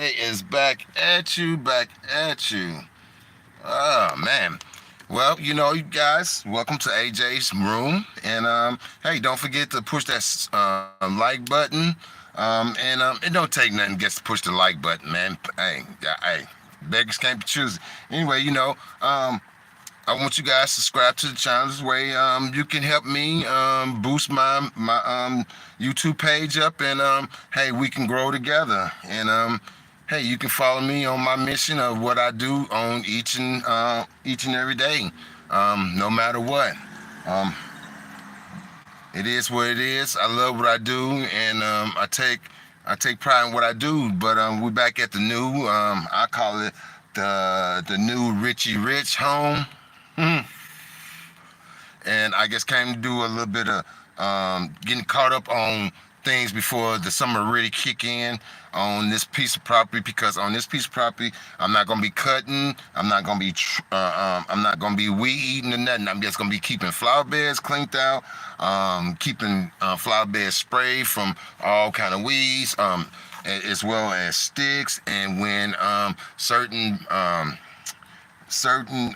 It is back at you, back at you. Oh man. Well, you guys, welcome to AJ's room, and hey, don't forget to push that like button, and it don't take nothing just to push the like button, man. Hey, beggars can't be choosy. Anyway, I want you guys to subscribe to the channel. This way, you can help me boost my YouTube page up, and hey, we can grow together. And hey, you can follow me on my mission of what I do on each and every day, no matter what. Um, it is what it is. I love what I do, and I take pride in what I do. But we're back at the new. I call it the new Richie Rich home. And I just came to do a little bit of getting caught up on things before the summer really kick in on this piece of property, because on this piece of property I'm not gonna be cutting, I'm not gonna be weed eating or nothing. I'm just gonna be keeping flower beds cleaned out, keeping flower beds sprayed from all kind of weeds, as well as sticks. And when certain certain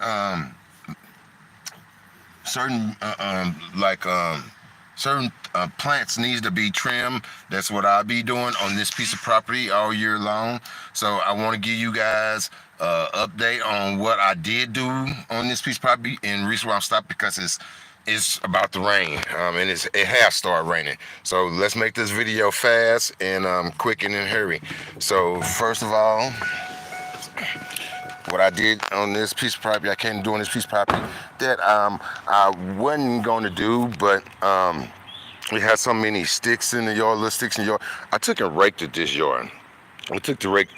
certain plants needs to be trimmed. That's what I'll be doing on this piece of property all year long. So I want to give you guys update on what I did do on this piece of property. And the reason why I'm stopped, because it's about to rain, and it has started raining. So let's make this video fast and quick and in hurry. So first of all, what I did on this piece of property, I came to do on this piece of property that I wasn't going to do, but we had so many sticks in the yard, little sticks in the yard. I took and raked at this yard. I took to rake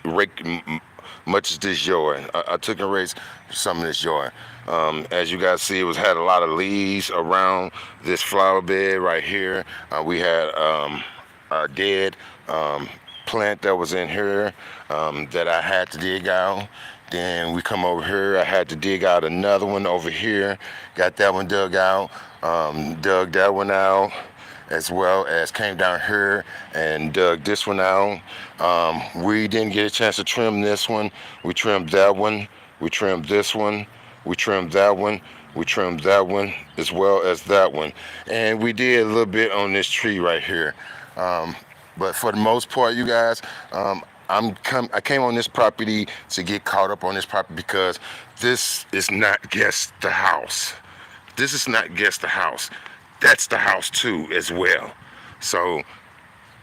much of this yard. I took and raked some of this yard. As you guys see, it had a lot of leaves around this flower bed right here. We had a dead plant that was in here that I had to dig out. Then we come over here, I had to dig out another one over here. Got that one dug out, dug that one out, as well as came down here and dug this one out. We didn't get a chance to trim this one. We trimmed that one, we trimmed this one, we trimmed that one, we trimmed that one, as well as that one. And we did a little bit on this tree right here. But for the most part, you guys, I came on this property to get caught up on this property, because this is not just the house. This is not just the house. That's the house too, as well. So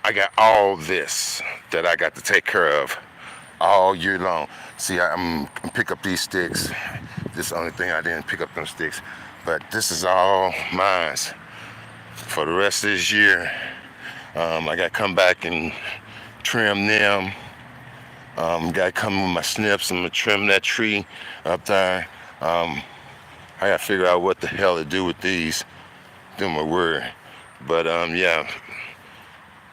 I got all this that I got to take care of all year long. See, I'm pick up these sticks. This is the only thing I didn't pick up them sticks. But this is all mine for the rest of this year. I got to come back and trim them. Got to come with my snips. I'm going to trim that tree up there. I got to figure out what the hell to do with these. Do my word. But yeah,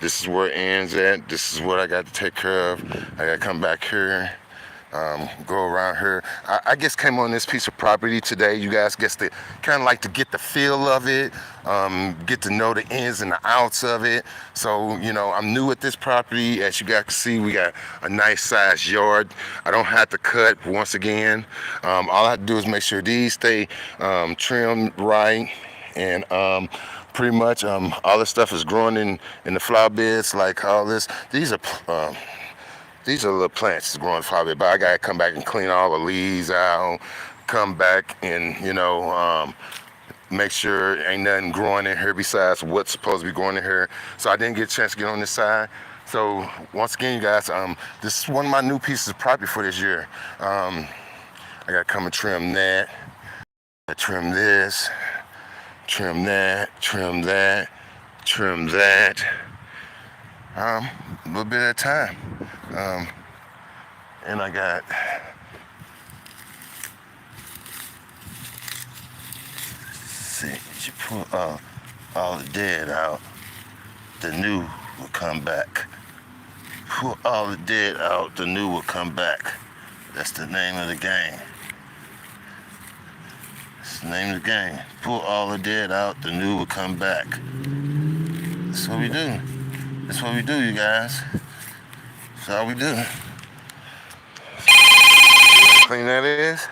this is where it ends at. This is what I got to take care of. I got to come back here. Go around here. I just came on this piece of property today. You guys get to kind of like to get the feel of it, get to know the ins and the outs of it. So, I'm new at this property. As you guys can see, we got a nice sized yard. I don't have to cut once again. All I have to do is make sure these stay trimmed right. And pretty much all this stuff is growing in the flower beds, like all this. These are little plants that's growing flower bed, but I gotta come back and clean all the leaves out, come back and make sure ain't nothing growing in here besides what's supposed to be growing in here. So I didn't get a chance to get on this side. So once again, you guys, this is one of my new pieces of property for this year. I gotta come and trim that, trim this, trim that, trim that, trim that. A little bit at a time. And I got see, you pull all the dead out, the new will come back. Pull all the dead out, the new will come back. That's the name of the game. That's the name of the game. Pull all the dead out, the new will come back. That's what we do. That's what we do, you guys. That's all we do. clean that is.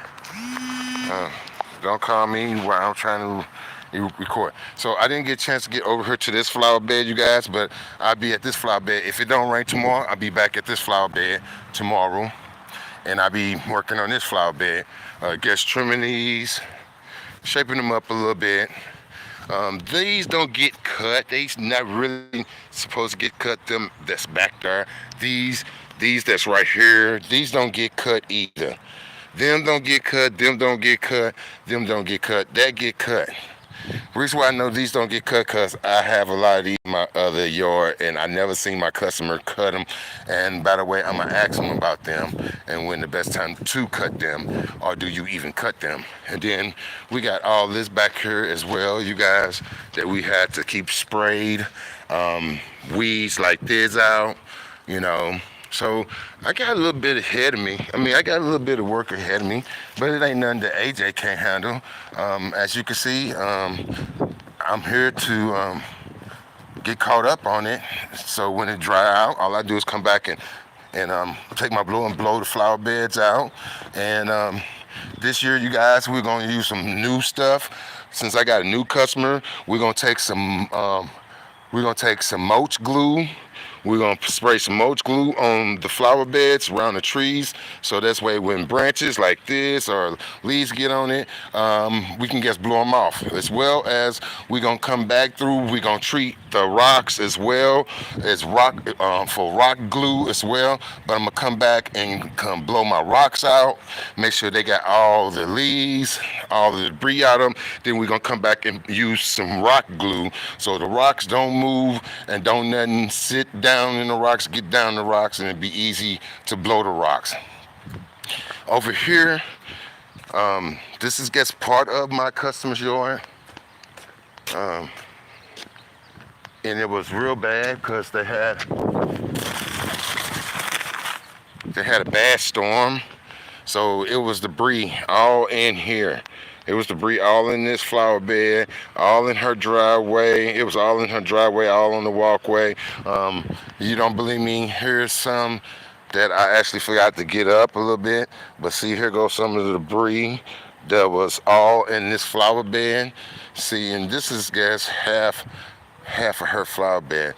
Don't call me while I'm trying to record. So I didn't get a chance to get over here to this flower bed, you guys, but I'll be at this flower bed. If it don't rain tomorrow, I'll be back at this flower bed tomorrow, and I'll be working on this flower bed. Just trimming these, shaping them up a little bit. These don't get cut. These not really supposed to get cut. Them that's back there. These that's right here. These don't get cut either. Them don't get cut. Them don't get cut. Them don't get cut. That get cut. Reason why I know these don't get cut because I have a lot of these in my other yard and I never seen my customer cut them. And by the way, I'm going to ask them about them and when the best time to cut them, or do you even cut them? And then we got all this back here as well, you guys, that we had to keep sprayed. Weeds like this out, you know. So I got a little bit ahead of me. I mean, I got a little bit of work ahead of me, but it ain't nothing that AJ can't handle. As you can see, I'm here to get caught up on it. So when it dry out, all I do is come back and take my blower and blow the flower beds out. And this year, you guys, we're gonna use some new stuff. Since I got a new customer, we're gonna take some mulch glue. We're going to spray some mulch glue on the flower beds around the trees. So that's way when branches like this or leaves get on it, we can just blow them off. As well as we're going to come back through, we're going to treat the rocks as well as for rock glue as well. But I'm going to come back and blow my rocks out, make sure they got all the leaves, all the debris out of them. Then we're going to come back and use some rock glue so the rocks don't move and don't nothing sit down in the rocks, get down the rocks, and it'd be easy to blow the rocks. Over here, this is gets part of my customer's yard. And it was real bad because they had a bad storm. So it was debris all in here. It was debris all in this flower bed, all in her driveway. It was all in her driveway, all on the walkway. You don't believe me? Here's some that I actually forgot to get up a little bit. But see, here goes some of the debris that was all in this flower bed. See, and this is, guys, half of her flower bed.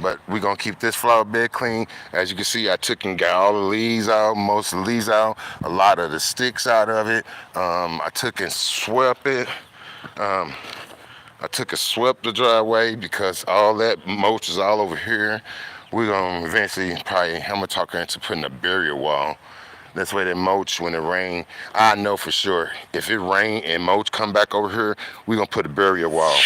But we're going to keep this flower bed clean. As you can see, I took and got all the leaves out, most of the leaves out, a lot of the sticks out of it. I took and swept it. I took and swept the driveway because all that mulch is all over here. We're going to eventually probably, I'm going to talk her into putting a barrier wall. That's why that mulch, when it rain, I know for sure, if it rain and mulch come back over here, we're going to put a barrier wall.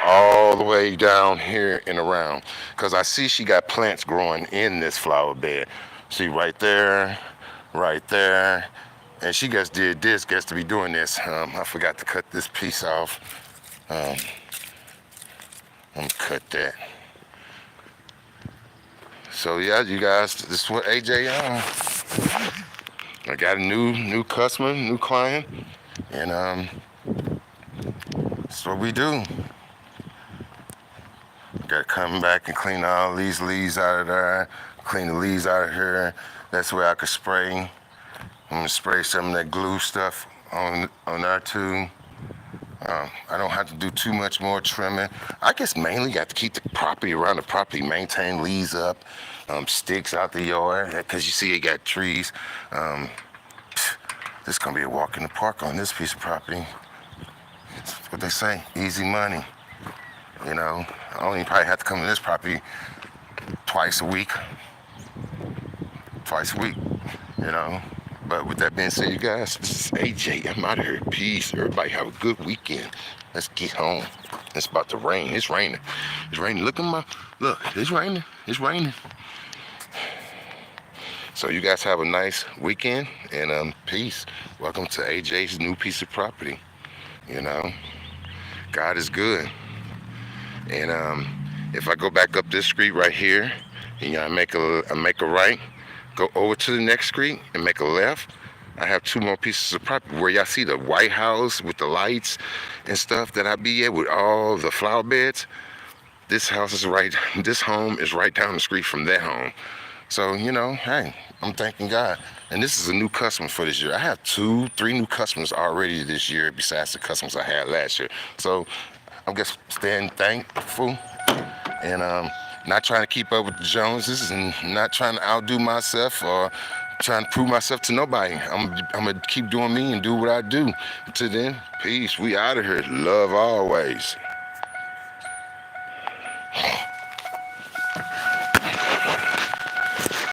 All the way down here and around, because I see she got plants growing in this flower bed. See right there, and she just did this, gets to be doing this. I forgot to cut this piece off. I'm gonna cut that. So yeah, you guys, this is what AJ I got a new customer, new client, and that's what we do. Gotta come back and clean all these leaves out of there, clean the leaves out of here. That's where I could spray. I'm gonna spray some of that glue stuff on there too. I don't have to do too much more trimming. I guess mainly got to keep the property around the property, maintain leaves up, sticks out the yard, because you see it got trees. This is gonna be a walk in the park on this piece of property. That's what they say, easy money. You know, I only probably have to come to this property twice a week, you know. But with that being said, you guys, this is AJ. I'm out of here. Peace. Everybody have a good weekend. Let's get home. It's about to rain. It's raining. Look, it's raining. So you guys have a nice weekend, and peace. Welcome to AJ's new piece of property. You know, God is good. And if I go back up this street right here, and I make a right, go over to the next street and make a left, I have two more pieces of property where y'all see the White House with the lights and stuff that I be at with all the flower beds. This home is right down the street from that home. So, hey, I'm thanking God. And this is a new customer for this year. I have 3 new customers already this year besides the customers I had last year. So I'm just staying thankful and not trying to keep up with the Joneses and not trying to outdo myself or trying to prove myself to nobody. I'm going to keep doing me and do what I do. Till then, peace. We out of here. Love always.